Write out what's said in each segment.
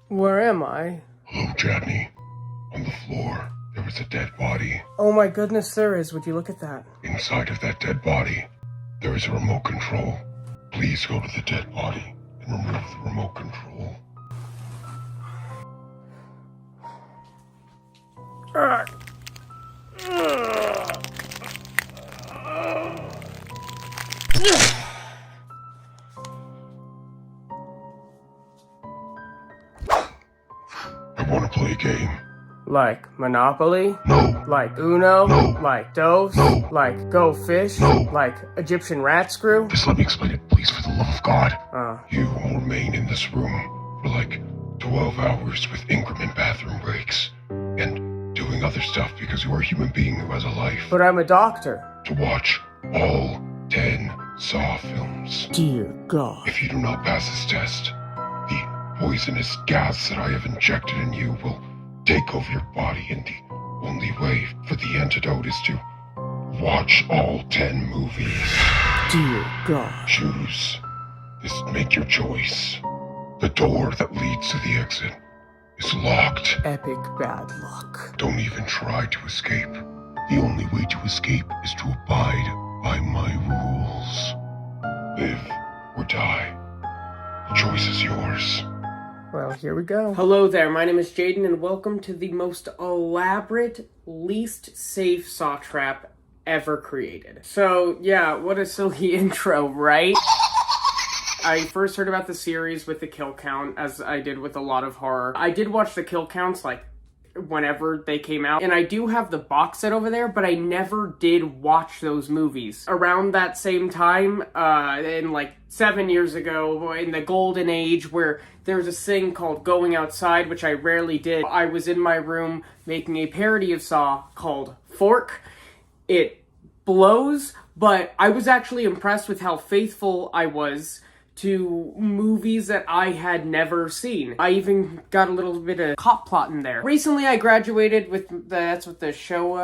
Where am I? Hello, Jadney. On the floor, there was a dead body. Oh my goodness, there is. Would you look at that? Inside of that dead body, there is a remote control. Please go to the dead body and remove the remote control. I want to play a game. Like Monopoly? No. Like Uno? No. Like Dose? No. Like Go Fish? No. Like Egyptian Rat Screw? Just let me explain it, please, for the love of God. Uh. You will remain in this room for like 12 hours with increment bathroom breaks and doing other stuff because you are a human being who has a life. But I'm a doctor. To watch all 10 Saw films. Dear God. If you do not pass this test, the poisonous gas that I have injected in you will take over your body, and the only way for the antidote is to watch all 10 movies. Dear God. Choose. Just make your choice. The door that leads to the exit is locked. Epic bad luck. Don't even try to escape. The only way to escape is to abide by my rules. Live or die. The choice is yours. Well, here we go. Hello there, my name is Jaden, and welcome to the most elaborate, least safe saw trap ever created. So, yeah, what a silly intro, right? I first heard about the series with the kill count, as I did with a lot of horror. I did watch the kill counts, like, whenever they came out, and I do have the box set over there, but I never did watch those movies. Around that same time, in like 7 years ago, in the golden age, where there's this thing called going outside, which I rarely did. I was in my room making a parody of Saw called Fork. It blows, but I was actually impressed with how faithful I was to movies that I had never seen. I even got a little bit of cop plot in there. Recently I graduated with that's what the show,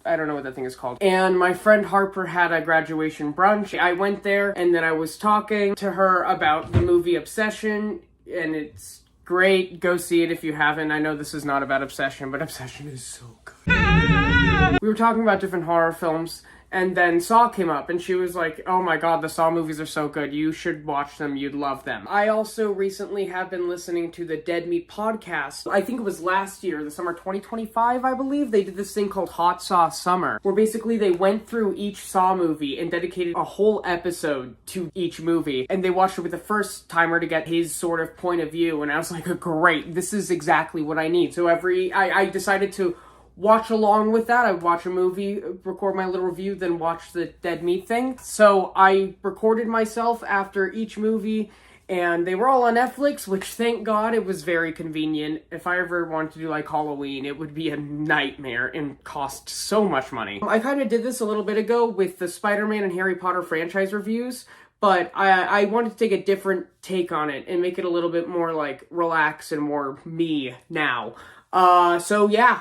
I don't know what that thing is called. And my friend Harper had a graduation brunch. I went there and then I was talking to her about the movie Obsession, and it's great. Go see it if you haven't. I know this is not about Obsession, but Obsession is so good. We were talking about different horror films, and then Saw came up, and she was like, oh my god, the Saw movies are so good. You should watch them. You'd love them. I also recently have been listening to the Dead Meat podcast. I think it was last year, the summer 2025, I believe. They did this thing called Hot Saw Summer, where basically they went through each Saw movie and dedicated a whole episode to each movie. And they watched it with the first timer to get his sort of point of view. And I was like, great, this is exactly what I need. So I decided to watch along with that. I watch a movie, record my little review, then watch the Dead Meat thing. So I recorded myself after each movie, and they were all on Netflix, which thank God, it was very convenient. If I ever wanted to do like Halloween, it would be a nightmare and cost so much money. I kind of did this a little bit ago with the Spider-Man and Harry Potter franchise reviews, but I wanted to take a different take on it and make it a little bit more like relaxed and more me now. So yeah.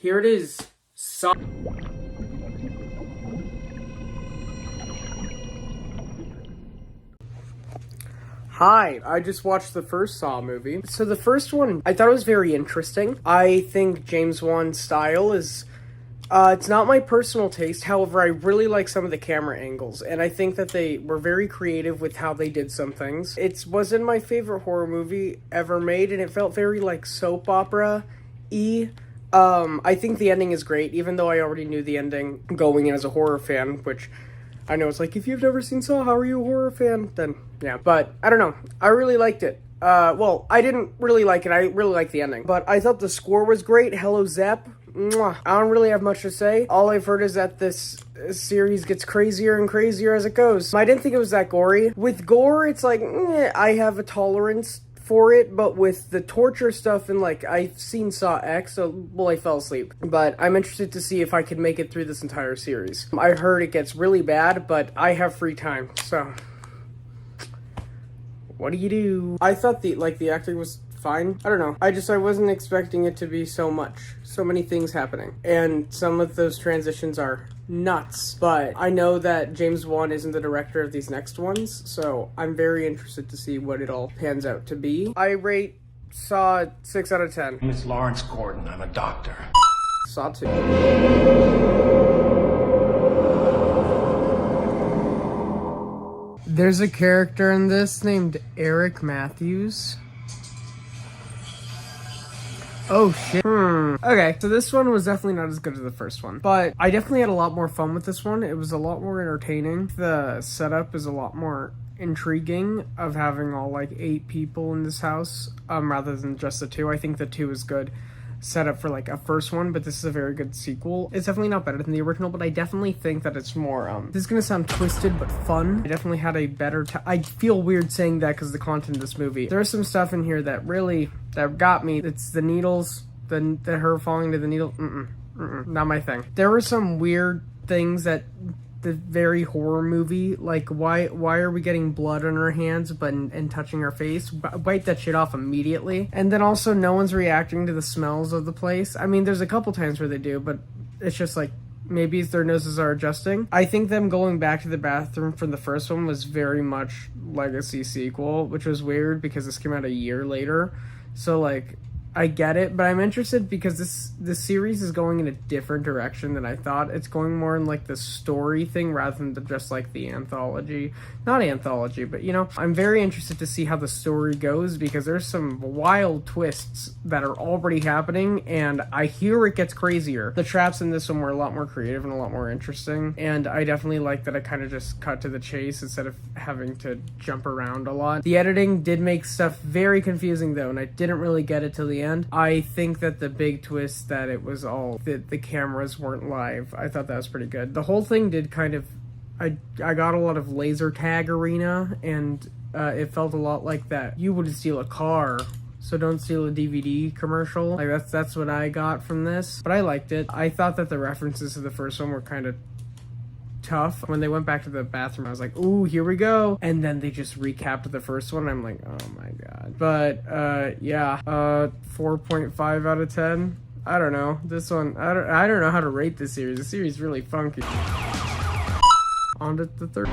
Here it is. Saw. Hi, I just watched the first Saw movie. So the first one, I thought it was very interesting. I think James Wan's style is, it's not my personal taste. However, I really like some of the camera angles, and I think that they were very creative with how they did some things. It wasn't my favorite horror movie ever made, and it felt very like soap opera-y. I think the ending is great, even though I already knew the ending going in as a horror fan, which I know it's like, if you've never seen Saw, how are you a horror fan? Then, yeah, but I don't know. I really liked it. Well, I didn't really like it. I really liked the ending, but I thought the score was great. Hello, Zepp. Mwah. I don't really have much to say. All I've heard is that this series gets crazier and crazier as it goes. I didn't think it was that gory. With gore, it's like, I have a tolerance for it, but with the torture stuff and like, I've seen Saw X, so, well, I fell asleep. But I'm interested to see if I can make it through this entire series. I heard it gets really bad, but I have free time, so what do you do? I thought the acting was fine. I don't know. I wasn't expecting it to be so much. so many things happening, and some of those transitions are nuts. But I know that James Wan isn't the director of these next ones, so I'm very interested to see what it all pans out to be. I rate Saw 6 out of 10. My name is Lawrence Gordon. I'm a doctor. Saw 2. There's a character in this named Eric Matthews. Oh shit. Okay, so this one was definitely not as good as the first one, but I definitely had a lot more fun with this one. It was a lot more entertaining. The setup is a lot more intriguing of having all like 8 people in this house, rather than just the 2. I think the 2 is good setup for like a first one, but this is a very good sequel. It's definitely not better than the original, but I definitely think that it's more this is gonna sound twisted but fun. I definitely had a better I feel weird saying that because of the content of this movie. There's some stuff in here that really got me. It's the needles, the her falling to the needle. Not my thing. There were some weird things that the very horror movie, like why are we getting blood on our hands and touching our face? Wipe that shit off immediately. And then also no one's reacting to the smells of the place. I mean, there's a couple times where they do, but it's just like maybe their noses are adjusting. I think them going back to the bathroom from the first one was very much legacy sequel, which was weird because this came out a year later. So like I get it, but I'm interested because this series is going in a different direction than I thought. It's going more in like the story thing rather than just like the anthology. Not anthology, but you know, I'm very interested to see how the story goes because there's some wild twists that are already happening and I hear it gets crazier. The traps in this one were a lot more creative and a lot more interesting, and I definitely like that I kind of just cut to the chase instead of having to jump around a lot. The editing did make stuff very confusing though, and I didn't really get it till the end. I think that the big twist that it was all that the cameras weren't live, I thought that was pretty good. The whole thing did kind of I got a lot of laser tag arena, and it felt a lot like that you would steal a car, so don't steal a DVD commercial. Like that's what I got from this, but I liked it. I thought that the references to the first one were kind of tough. When they went back to the bathroom, I was like, ooh, here we go. And then they just recapped the first one. I'm like, oh my god. But yeah, 4.5 out of 10. I don't know. This one, I don't know how to rate this series. The series is really funky. On to the third.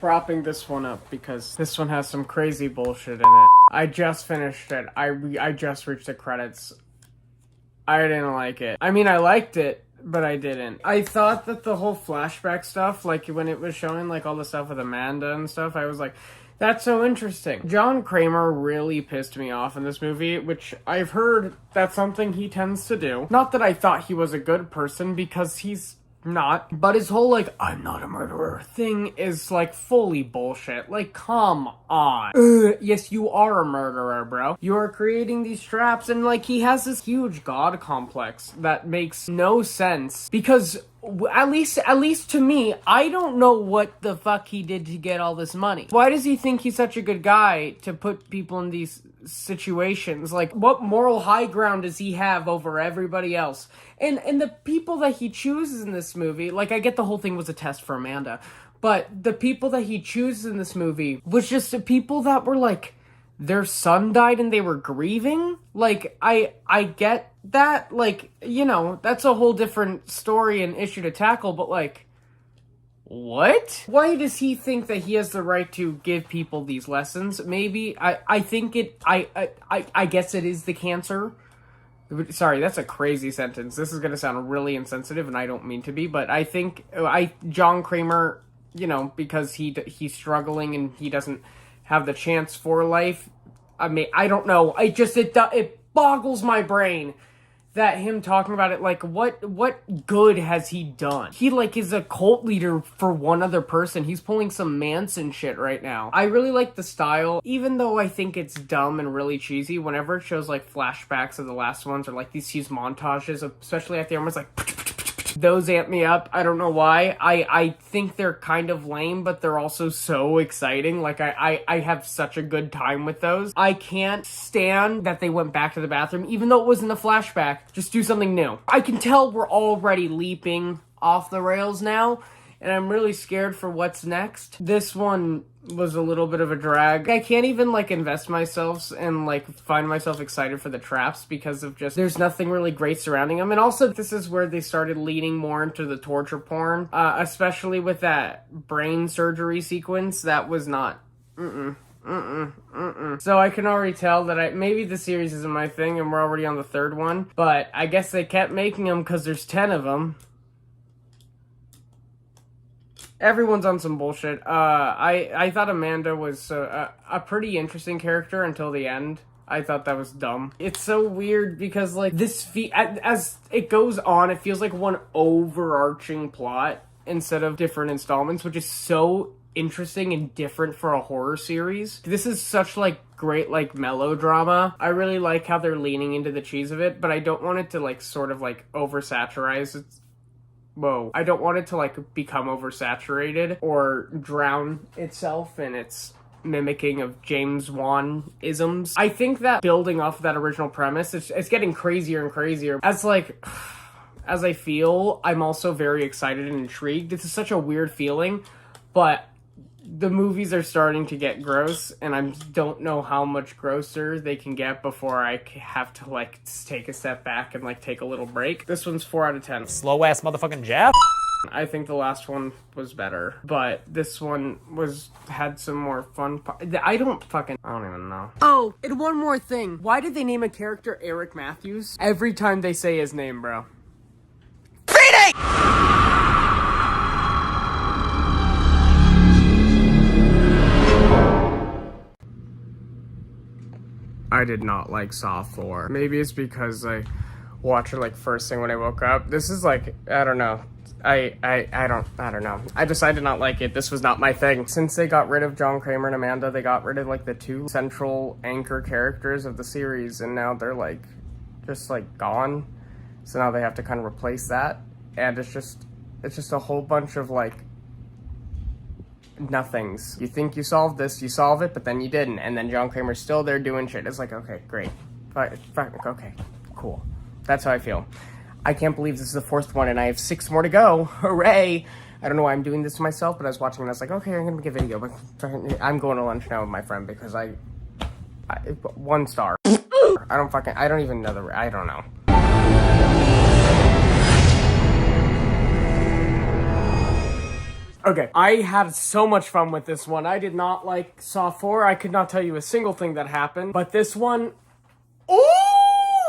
Propping this one up because this one has some crazy bullshit in it. I just finished it. I just reached the credits. I didn't like it. I mean, I liked it, but I didn't. I thought that the whole flashback stuff, like when it was showing like all the stuff with Amanda and stuff, I was like, that's so interesting. John Kramer really pissed me off in this movie, which I've heard that's something he tends to do. Not that I thought he was a good person, because he's not, but his whole like I'm not a murderer thing is like fully bullshit. Like, come on. Yes, you are a murderer, bro. You are creating these traps, and like he has this huge god complex that makes no sense because at least to me, I don't know what the fuck he did to get all this money. Why does he think he's such a good guy to put people in these situations? Like, what moral high ground does he have over everybody else? And the people that he chooses in this movie, like, I get the whole thing was a test for Amanda, but the people that he chooses in this movie was just the people that were like, their son died and they were grieving. Like, I get that, like, you know, that's a whole different story and issue to tackle, but like, what? Why does he think that he has the right to give people these lessons? Maybe I think it I guess it is the cancer. Sorry, that's a crazy sentence. This is gonna sound really insensitive, and I don't mean to be, but I think John Kramer, you know, because he's struggling and he doesn't have the chance for life. I mean, I don't know. It boggles my brain that him talking about it, like, what good has he done? He, like, is a cult leader for one other person. He's pulling some Manson shit right now. I really like the style, even though I think it's dumb and really cheesy. Whenever it shows, like, flashbacks of the last ones, or, like, these huge montages, especially at the end, it's like, those amp me up. I don't know why. I think they're kind of lame, but they're also so exciting. Like, I have such a good time with those. I can't stand that they went back to the bathroom, even though it wasn't a flashback. Just do something new. I can tell we're already leaping off the rails now, and I'm really scared for what's next. This one was a little bit of a drag. I can't even, like, invest myself and, like, find myself excited for the traps because of just, there's nothing really great surrounding them. And also, this is where they started leaning more into the torture porn, especially with that brain surgery sequence. That was not, So I can already tell that maybe the series isn't my thing, and we're already on the third one, but I guess they kept making them because there's 10 of them. Everyone's on some bullshit. I thought Amanda was a pretty interesting character until the end. I thought that was dumb. It's so weird because, like, as it goes on, it feels like one overarching plot instead of different installments, which is so interesting and different for a horror series. This is such, like, great, like, melodrama. I really like how they're leaning into the cheese of it, but I don't want it to, like, sort of, like, oversaturize it. I don't want it to, like, become oversaturated or drown itself in its mimicking of James Wan-isms. I think that building off of that original premise, it's getting crazier and crazier. As I feel, I'm also very excited and intrigued. This is such a weird feeling, but the movies are starting to get gross, and I don't know how much grosser they can get before I have to, like, take a step back and, like, take a little break. This one's 4 out of 10. Slow-ass motherfucking jab? I think the last one was better, but this one had some more fun. I don't even know. Oh, and one more thing. Why did they name a character Eric Matthews? Every time they say his name, bro. Feeding! I did not like Saw 4. Maybe it's because I watched it, like, first thing when I woke up. This is, like, I don't know. I don't know. I decided not like it. This was not my thing. Since they got rid of John Kramer and Amanda, they got rid of, like, the 2 central anchor characters of the series, and now they're, like, just, like, gone. So now they have to kind of replace that, and it's just a whole bunch of, like, nothings. You think you solved this, you solve it, but then you didn't, and then John Kramer's still there doing shit. It's like, okay, great. Okay, cool. That's how I feel. I can't believe this is the 4th one, and I have 6 more to go. Hooray! I don't know why I'm doing this to myself, but I was watching and I was like, okay, I'm gonna make a video, but I'm going to lunch now with my friend because I 1 star. I don't even know I don't know. Okay, I had so much fun with this one. I did not like Saw 4. I could not tell you a single thing that happened, but this one, ooh!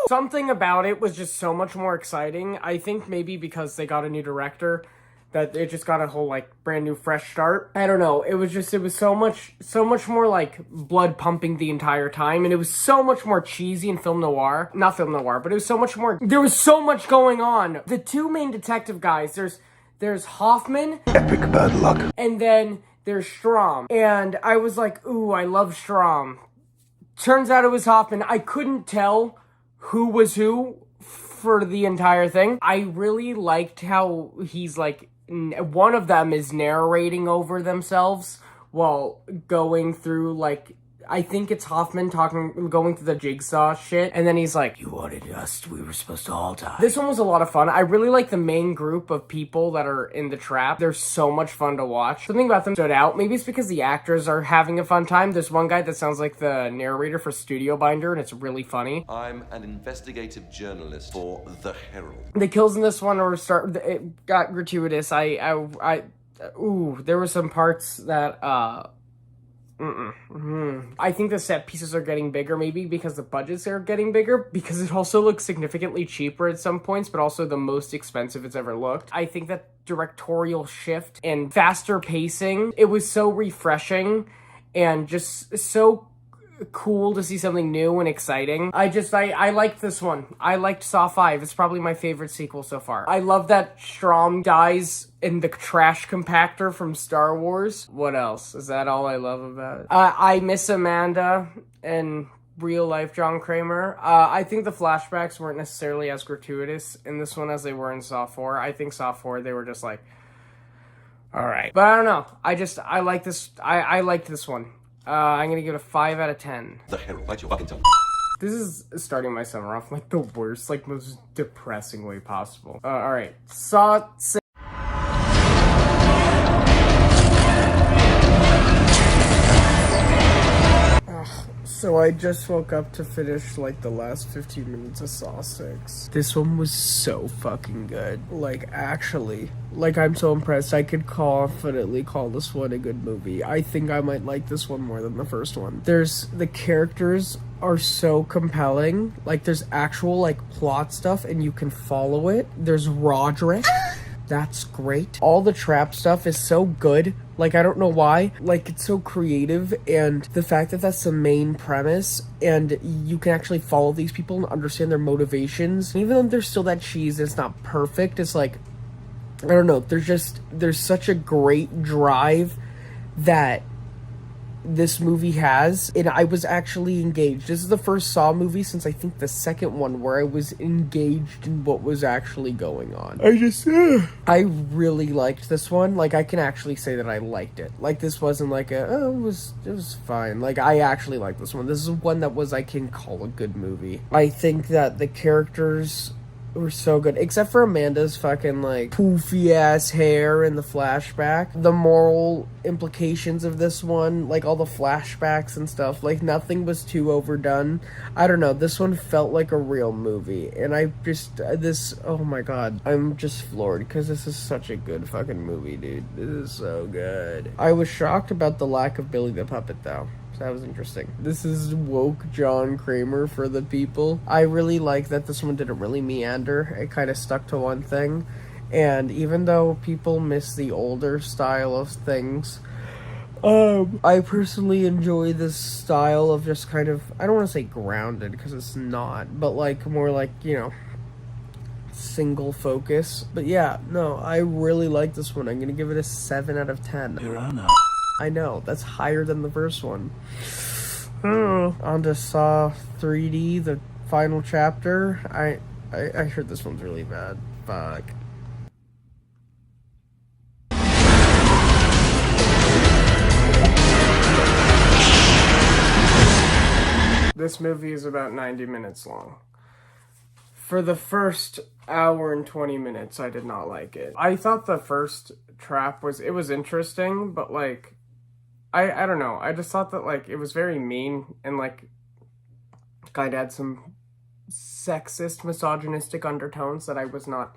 Something about it was just so much more exciting. I think maybe because they got a new director, that it just got a whole, like, brand new fresh start. I don't know. It was so much more, like, blood pumping the entire time, and it was so much more cheesy and film noir. Not film noir, but it was so much more, there was so much going on. The 2 main detective guys, there's Hoffman. Epic bad luck. And then there's Strom. And I was like, ooh, I love Strom. Turns out it was Hoffman. I couldn't tell who was who for the entire thing. I really liked how he's, like, one of them is narrating over themselves while going through, like, I think it's Hoffman going through the Jigsaw shit, and then he's like, you wanted us, we were supposed to all die. This one was a lot of fun. I really like the main group of people that are in the trap. They're so much fun to watch. Something about them stood out. Maybe it's because the actors are having a fun time. There's one guy that sounds like the narrator for Studio Binder, and it's really funny. I'm an investigative journalist for The Herald. The kills in this one it got gratuitous. There were some parts that, I think the set pieces are getting bigger, maybe because the budgets are getting bigger, because it also looks significantly cheaper at some points, but also the most expensive it's ever looked. I think that directorial shift and faster pacing, it was so refreshing and just so cool to see something new and exciting. I liked this one. I liked Saw 5. It's probably my favorite sequel so far. I love that Strom dies in the trash compactor from Star Wars. What else? Is that all I love about it? I miss Amanda and real life John Kramer. I think the flashbacks weren't necessarily as gratuitous in this one as they were in Saw 4. I think Saw 4, they were just like, all right. But I don't know. I like this. I liked this one. I'm gonna give it a 5 out of 10. The Herald, bite your fucking tongue. This is starting my summer off like the worst, like most depressing way possible. Alright. Saw 6. So I just woke up to finish like the last 15 minutes of Saw 6. This one was so fucking good. Like, actually. Like, I'm so impressed. I could confidently call this one a good movie. I think I might like this one more than the first one. The characters are so compelling. Like, there's actual, like, plot stuff and you can follow it. There's Roderick. That's great. All the trap stuff is so good. Like, I don't know why. Like, it's so creative, and the fact that that's the main premise, and you can actually follow these people and understand their motivations. Even though there's still that cheese, it's not perfect. It's like, I don't know. There's such a great drive that this movie has, and I was actually engaged. This is the first Saw movie since I think the second one where I was engaged in what was actually going on. I really liked this one. Like, I can actually say that I liked it. Like, this wasn't like it was fine. Like, I actually liked this one. This is one that I can call a good movie. I think that the characters were so good, except for Amanda's fucking, like, poofy ass hair in the flashback. The moral implications of this one, like, all the flashbacks and stuff, like, nothing was too overdone. I don't know, this one felt like a real movie, and oh my god, I'm just floored, because this is such a good fucking movie, dude. This is so good. I was shocked about the lack of Billy the Puppet, though. That was interesting. This is woke John Kramer for the people. I really like that this one didn't really meander. It kind of stuck to one thing. And even though people miss the older style of things, I personally enjoy this style of just kind of, I don't want to say grounded, because it's not, but like more like, you know, single focus. But yeah, no, I really like this one. I'm going to give it a 7 out of 10. Your Honor. I know, that's higher than the first one. On to Saw 3D, the final chapter. I heard this one's really bad. Fuck. This movie is about 90 minutes long. For the first hour and 20 minutes, I did not like it. I thought the first trap was interesting, but like, I don't know. I just thought that, like, it was very mean and, like, kind of had some sexist, misogynistic undertones that I was not...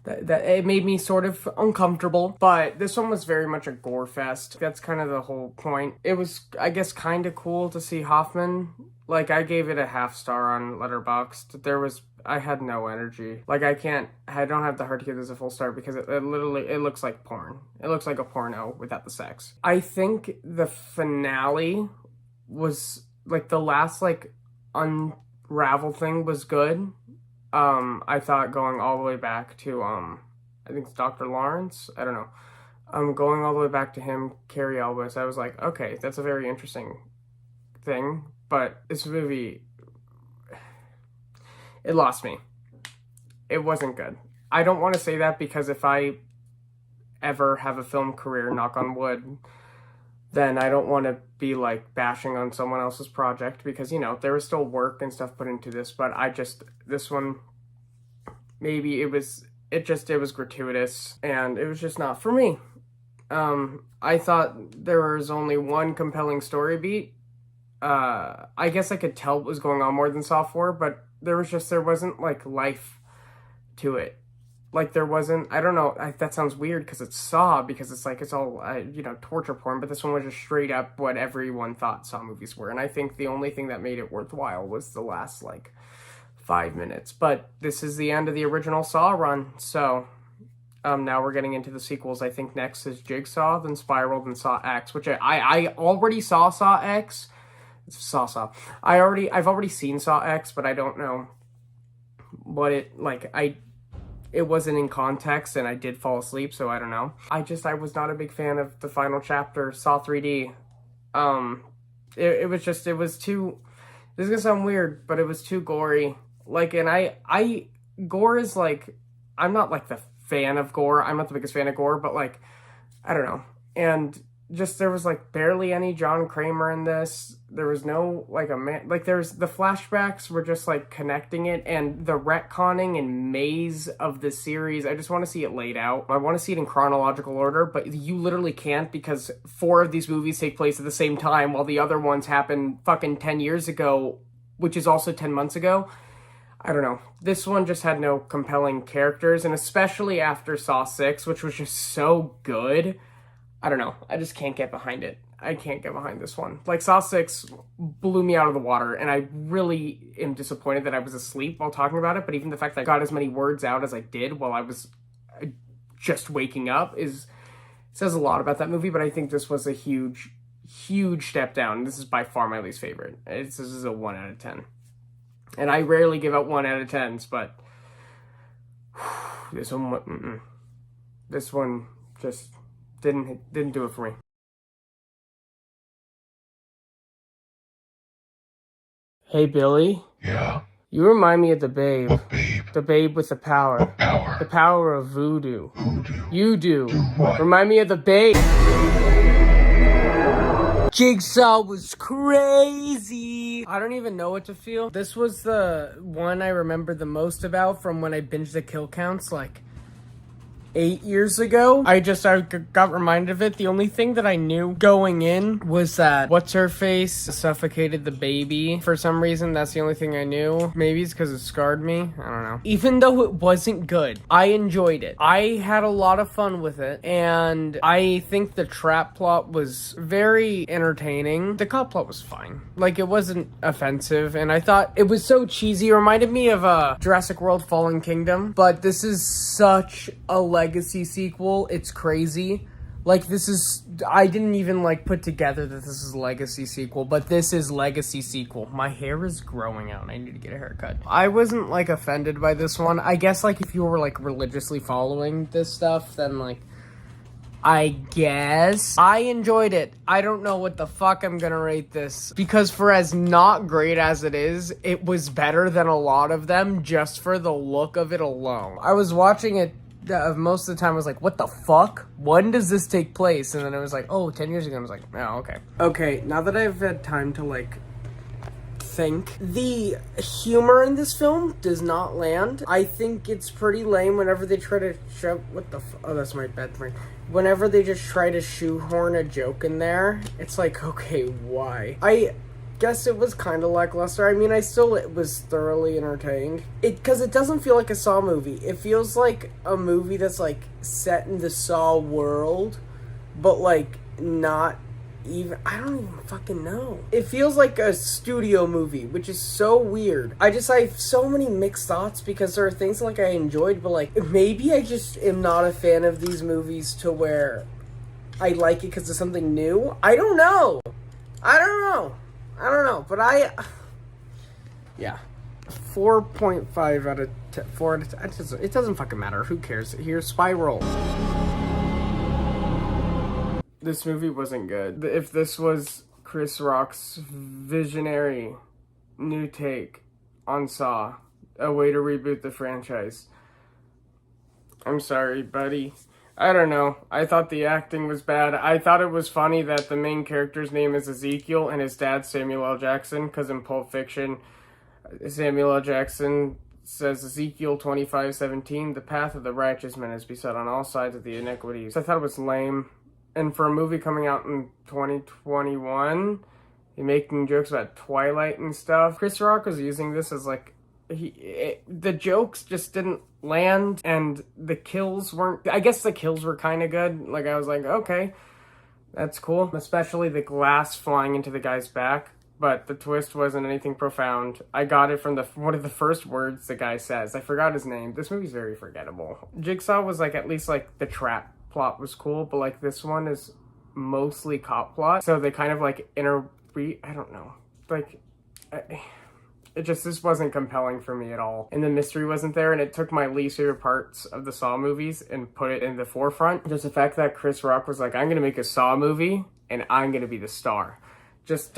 That it made me sort of uncomfortable. But this one was very much a gore fest. That's kind of the whole point. It was, I guess, kind of cool to see Hoffman. Like, I gave it a 0.5 star on Letterboxd. I had no energy. Like, I don't have the heart to give this a full star because it looks like porn. It looks like a porno without the sex. I think the finale was, like, the last, like, unravel thing was good. I thought going all the way back to, I think it's Dr. Lawrence? I don't know. Going all the way back to him, Carrie Elwes, I was like, okay, that's a very interesting thing. But this movie, it lost me. It wasn't good. I don't want to say that because if I ever have a film career, knock on wood, then I don't want to be, like, bashing on someone else's project because, you know, there was still work and stuff put into this, but this one, maybe it was gratuitous, and it was just not for me. I thought there was only one compelling story beat. I guess I could tell what was going on more than Saw 4, but there wasn't, like, life to it. Like, there wasn't, I don't know, that sounds weird because it's Saw, because it's like, it's all, you know, torture porn, but this one was just straight up what everyone thought Saw movies were, and I think the only thing that made it worthwhile was the last, like, 5 minutes. But this is the end of the original Saw run, so, now we're getting into the sequels. I think next is Jigsaw, then Spiral, then Saw X, which I already saw Saw X. Saw. I've already seen Saw X, but I don't know what it wasn't in context, and I did fall asleep, so I don't know. I was not a big fan of the final chapter, Saw 3D. It was too, this is gonna sound weird, but it was too gory. Like, and gore is, like, I'm not, like, the fan of gore. I'm not the biggest fan of gore, but, like, I don't know. And just there was like barely any John Kramer in this. There was no like there's the flashbacks were just like connecting it, and the retconning and maze of the series. I just want to see it laid out. I want to see it in chronological order, but you literally can't because 4 of these movies take place at the same time while the other ones happened fucking 10 years ago, which is also 10 months ago. I don't know. This one just had no compelling characters, and especially after Saw 6, which was just so good. I don't know. I just can't get behind it. I can't get behind this one. Like, Saw 6 blew me out of the water, and I really am disappointed that I was asleep while talking about it, but even the fact that I got as many words out as I did while I was just waking up says a lot about that movie, but I think this was a huge step down. This is by far my least favorite. This is a 1 out of 10. And I rarely give out 1 out of 10s, but this one just didn't do it for me. Hey, Billy. Yeah? You remind me of the babe. What babe? The babe with the power. What power? The power of voodoo. Voodoo? You do. Do what? Remind me of the babe. Jigsaw was crazy. I don't even know what to feel. This was the one I remember the most about from when I binged the kill counts like 8 years ago. I got reminded of it. The only thing that I knew going in was that what's-her-face suffocated the baby. For some reason, that's the only thing I knew. Maybe it's because it scarred me. I don't know. Even though it wasn't good, I enjoyed it. I had a lot of fun with it, and I think the trap plot was very entertaining. The cop plot was fine. Like, it wasn't offensive, and I thought it was so cheesy. It reminded me of Jurassic World Fallen Kingdom, but this is such a legacy sequel. It's crazy. Like, I didn't even like put together that this is a legacy sequel, but this is legacy sequel. My hair is growing out and I need to get a haircut. I wasn't like offended by this one. I guess like if you were like religiously following this stuff, then like I guess I enjoyed it. I don't know what the fuck I'm gonna rate this, because for as not great as it is, it was better than a lot of them just for the look of it alone. I was watching it most of the time. I was like, what the fuck? When does this take place? And then I was like, oh, 10 years ago. I was like, oh, okay. Okay, now that I've had time to like think, the humor in this film does not land. I think it's pretty lame whenever they try to oh, that's my bed thing. Whenever they just try to shoehorn a joke in there, it's like, okay, why? I guess it was kind of lackluster. I mean, it was thoroughly entertained. Because it doesn't feel like a Saw movie. It feels like a movie that's like set in the Saw world, but like not even, I don't even fucking know. It feels like a studio movie, which is so weird. I have so many mixed thoughts because there are things like I enjoyed, but like maybe I just am not a fan of these movies to where I like it because it's something new. I don't know, but yeah, 4.5 out of 10, 4 out of 10. It doesn't fucking matter. Who cares? Here's Spiral. This movie wasn't good. If this was Chris Rock's visionary new take on Saw, a way to reboot the franchise, I'm sorry, buddy. I don't know. I thought the acting was bad. I thought it was funny that the main character's name is Ezekiel and his dad's Samuel L. Jackson, because in Pulp Fiction, Samuel L. Jackson says Ezekiel 25:17, the path of the righteous man is beset on all sides of the iniquities. I thought it was lame. And for a movie coming out in 2021, making jokes about Twilight and stuff, Chris Rock was using this as like, the jokes just didn't land, and the kills weren't, I guess the kills were kind of good. Like, I was like, okay, that's cool. Especially the glass flying into the guy's back, but the twist wasn't anything profound. I got it from one of the first words the guy says. I forgot his name. This movie's very forgettable. Jigsaw was like, at least like the trap plot was cool, but like this one is mostly cop plot, so they kind of like I don't know, like this wasn't compelling for me at all, and the mystery wasn't there, and it took my least favorite parts of the Saw movies and put it in the forefront. Just the fact that Chris Rock was like, I'm gonna make a Saw movie and I'm gonna be the star, it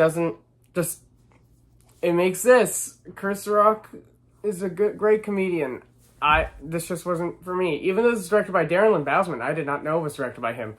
makes this. Chris Rock is a great comedian. This just wasn't for me. Even though this is directed by Darren Lynn Bousman, I did not know it was directed by him.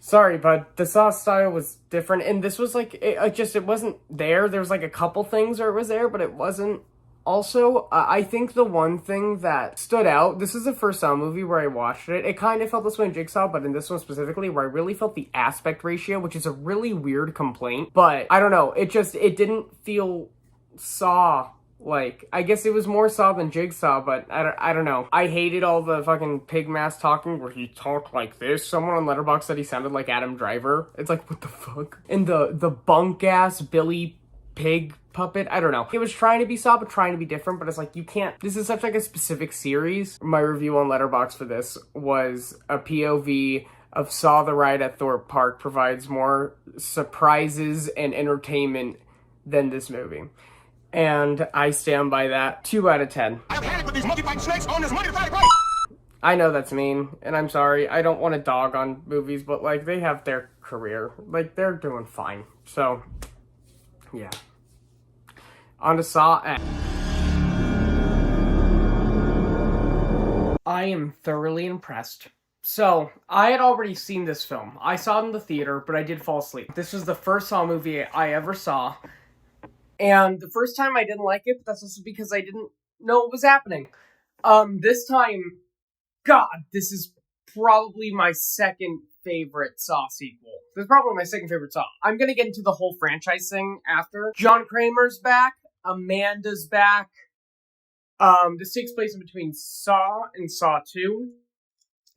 Sorry, but the Saw style was different, and this was like, it wasn't there. There was like a couple things where it was there, but it wasn't. Also, I think the one thing that stood out, this is the first Saw movie where I watched it. It kind of felt this way in Jigsaw, but in this one specifically, where I really felt the aspect ratio, which is a really weird complaint. But, I don't know, it didn't feel Saw. Like, I guess it was more Saw than Jigsaw, but I don't know. I hated all the fucking pig mask talking where he talked like this. Someone on Letterboxd said he sounded like Adam Driver. It's like, what the fuck? And the bunk-ass Billy Pig puppet, I don't know. It was trying to be Saw, but trying to be different, but it's like, you can't, this is such like a specific series. My review on Letterboxd for this was a POV of Saw the Ride at Thorpe Park provides more surprises and entertainment than this movie. And I stand by that. 2 out of 10. I know that's mean, and I'm sorry. I don't want to dog on movies, but like, they have their career. Like, they're doing fine. So, yeah. On to Saw X. I am thoroughly impressed. So, I had already seen this film. I saw it in the theater, but I did fall asleep. This was the first Saw movie I ever saw. And the first time I didn't like it, but that's also because I didn't know what was happening. This time, God, this is probably my second favorite Saw sequel. This is probably my second favorite Saw. I'm gonna get into the whole franchise thing after. John Kramer's back. Amanda's back. This takes place in between Saw and Saw 2.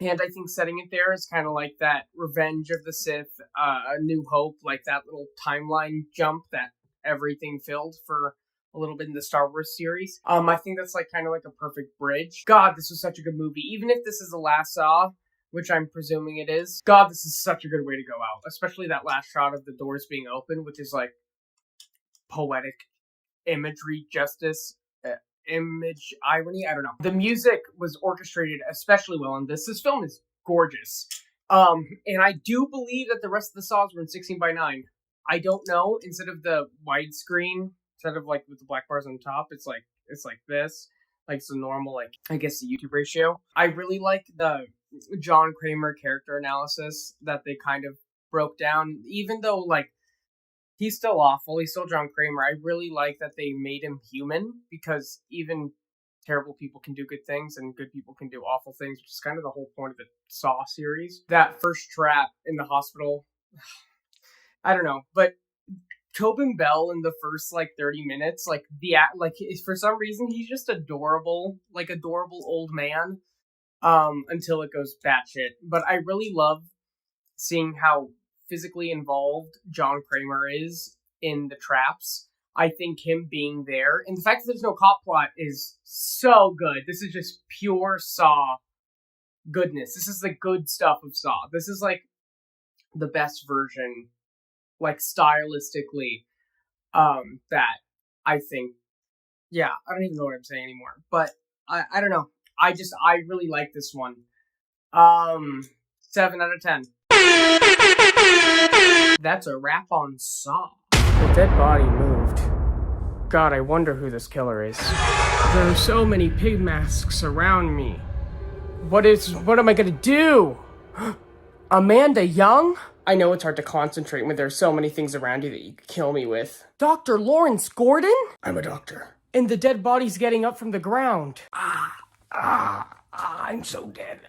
And I think setting it there is kind of like that Revenge of the Sith, A New Hope, like that little timeline jump that everything filled for a little bit in the Star Wars series. I think that's like kind of like a perfect bridge. God, this was such a good movie. Even if this is the last Saw, which I'm presuming it is. God, this is such a good way to go out. Especially that last shot of the doors being open, which is like poetic imagery, justice, image, irony, I don't know. The music was orchestrated especially well in this. This film is gorgeous. And I do believe that the rest of the Saws were in 16:9. I don't know. Instead of the widescreen, instead of like with the black bars on top, it's like this. Like it's a normal, like, I guess the YouTube ratio. I really like the John Kramer character analysis that they kind of broke down. Even though, like, he's still awful, he's still John Kramer, I really like that they made him human, because even terrible people can do good things, and good people can do awful things, which is kind of the whole point of the Saw series. That first trap in the hospital, I don't know, but Tobin Bell in the first, 30 minutes, for some reason, he's just adorable old man, until it goes batshit. But I really love seeing how physically involved John Kramer is in the traps. I think him being there, and the fact that there's no cop plot is so good. This is just pure Saw goodness. This is the good stuff of Saw. This is, the best version, stylistically, that I think, yeah, I don't even know what I'm saying anymore, but I don't know. I really like this one. 7 out of 10. That's a wrap on Saw. The dead body moved. God, I wonder who this killer is. There are so many pig masks around me. What am I gonna do? Amanda Young? I know it's hard to concentrate when there's so many things around you that you could kill me with. Dr. Lawrence Gordon? I'm a doctor. And the dead body's getting up from the ground. I'm so dead.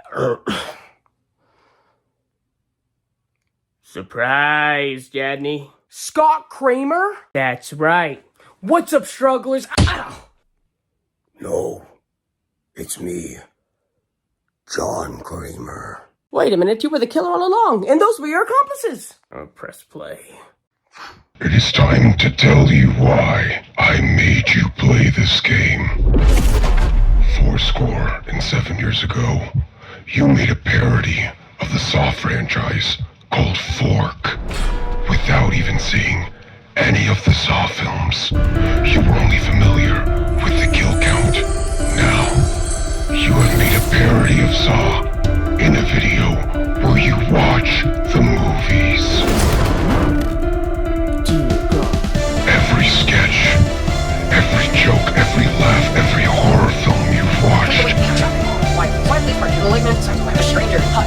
Surprise, Jadney. Scott Kramer? That's right. What's up, strugglers? Ow! No, it's me, John Kramer. Wait a minute, you were the killer all along, and those were your accomplices. I'll press play. It is time to tell you why I made you play this game. 7 years ago, you made a parody of the Saw franchise called Fork. Without even seeing any of the Saw films, you were only familiar with the kill count. Now, you have made a parody of Saw in a video where you watch the movies. Every sketch, every joke, every laugh, every horror film you've watched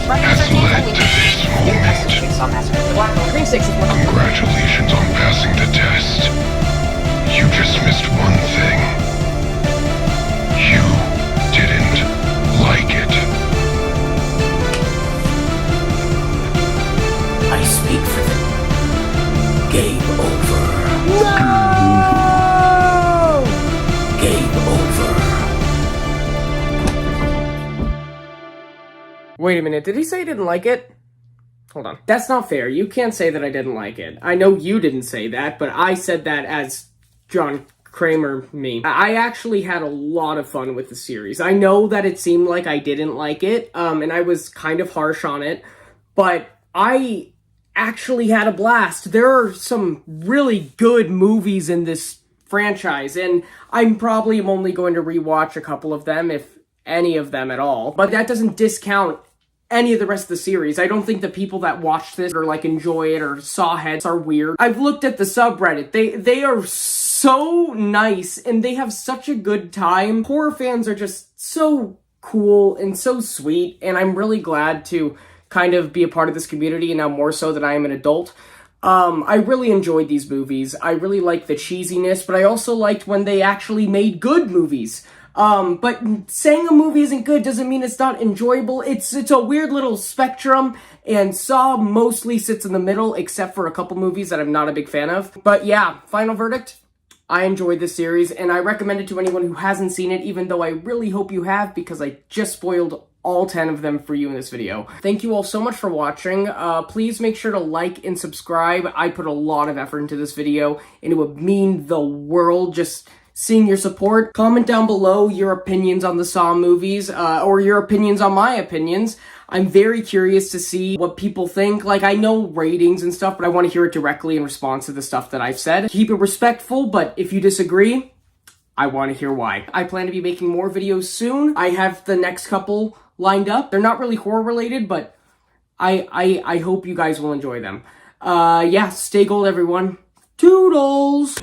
has led to this moment. Wait a minute, did he say he didn't like it? Hold on. That's not fair. You can't say that I didn't like it. I know you didn't say that, but I said that as John Kramer me. I actually had a lot of fun with the series. I know that it seemed like I didn't like it, and I was kind of harsh on it, but I actually had a blast. There are some really good movies in this franchise, and I'm probably only going to rewatch a couple of them, if any of them at all, but that doesn't discount any of the rest of the series. I don't think the people that watch this or like enjoy it or saw heads are weird. I've looked at the subreddit. They are so nice and they have such a good time. Horror fans are just so cool and so sweet, and I'm really glad to kind of be a part of this community, and now more so that I am an adult. I really enjoyed these movies. I really liked the cheesiness, but I also liked when they actually made good movies. But saying a movie isn't good doesn't mean it's not enjoyable. It's a weird little spectrum, and Saw mostly sits in the middle, except for a couple movies that I'm not a big fan of. But yeah, final verdict, I enjoyed this series, and I recommend it to anyone who hasn't seen it, even though I really hope you have, because I just spoiled all 10 of them for you in this video. Thank you all so much for watching. Please make sure to like and subscribe. I put a lot of effort into this video, and it would mean the world just seeing your support. Comment down below your opinions on the Saw movies, or your opinions on my opinions. I'm very curious to see what people think. Like, I know ratings and stuff, but I want to hear it directly in response to the stuff that I've said. Keep it respectful, but if you disagree, I want to hear why. I plan to be making more videos soon. I have the next couple lined up. They're not really horror related, but I hope you guys will enjoy them. Yeah, stay gold, everyone. Toodles!